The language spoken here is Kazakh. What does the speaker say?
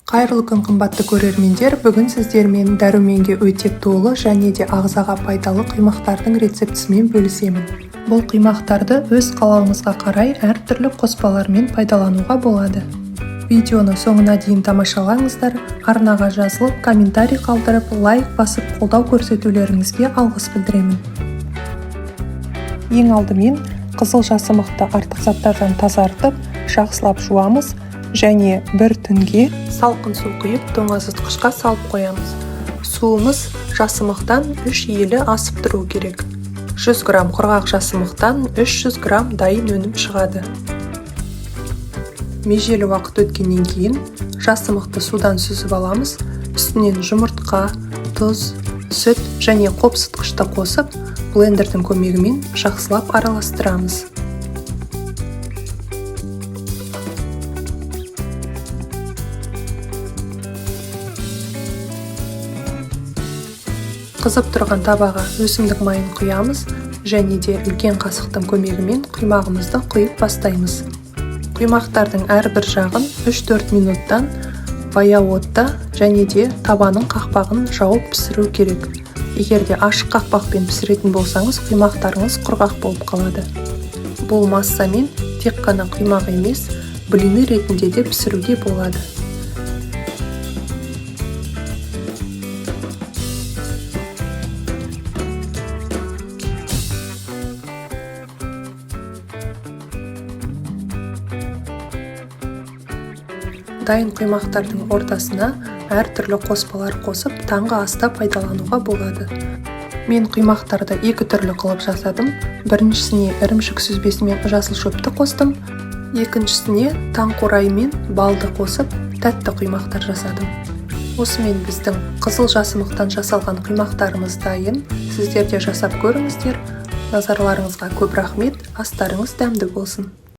Қайырлы күн қымбатты көрермендер, бүгін сіздермен дәруменге өте толы және де ағзаға пайдалы құймақтардың рецептісімен бөлісемін. Бұл құймақтарды өз қалауыңызға қарай әртүрлі қоспалармен пайдалануға болады. Видеоны соңына дейін тамашалаңыздар, арнаға жазылып, комментарий қалдырып, лайк басып, қолдау көрсетулеріңізге алғыс білдіремін. Ең алдымен қызыл жасымықты артық заттардан тазартып, жақсылап жуамыз және бір түнге салқын су құйып тоңазытқышқа салып қоямыз. Суымыз жасымықтан 3 елі асып тұру керек. 100 грамм құрғақ жасымықтан 300 грамм дайын өнім шығады. Межелі уақыт өткеннен кейін жасымықты судан сүзіп аламыз. Үстінен жұмыртқа, тұз, сүт және қопсытқышты қосып, блендердің көмегімен жақсылап араластырамыз. Қызып тұрған табаға өсімдік майын құямыз және де үлкен қасықтың көмегімен құймағымызды құйып бастаймыз. Құймақтардың әрбір жағын 3-4 минуттан баяу отта және де табаның қақпағын жауып пісіру керек. Егерде ашық қақпақпен пісіретін болсаңыз, құймақтарыңыз құрғақ болып қалады. Бұл массамен тек қана құймақ емес, блины ретінде де пісіруге болады. Дайын құймақтардың ортасына әртүрлі қоспалар қосып, таңғы аста пайдалануға болады. Мен құймақтарды 2 түрлі қылып жасадым. Біріншісіне ірімшік сүзбесімен жасыл шөпті қостым. Екіншісіне таң қурайы мен балды қосып, тәтті құймақтар жасадым. Осымен біздің қызыл жасымықтан жасалған құймақтарымыз дайын. Сіздер де жасап көріңіздер. Назарларыңызға көп рахмет. Астарыңыз дәмді болсын.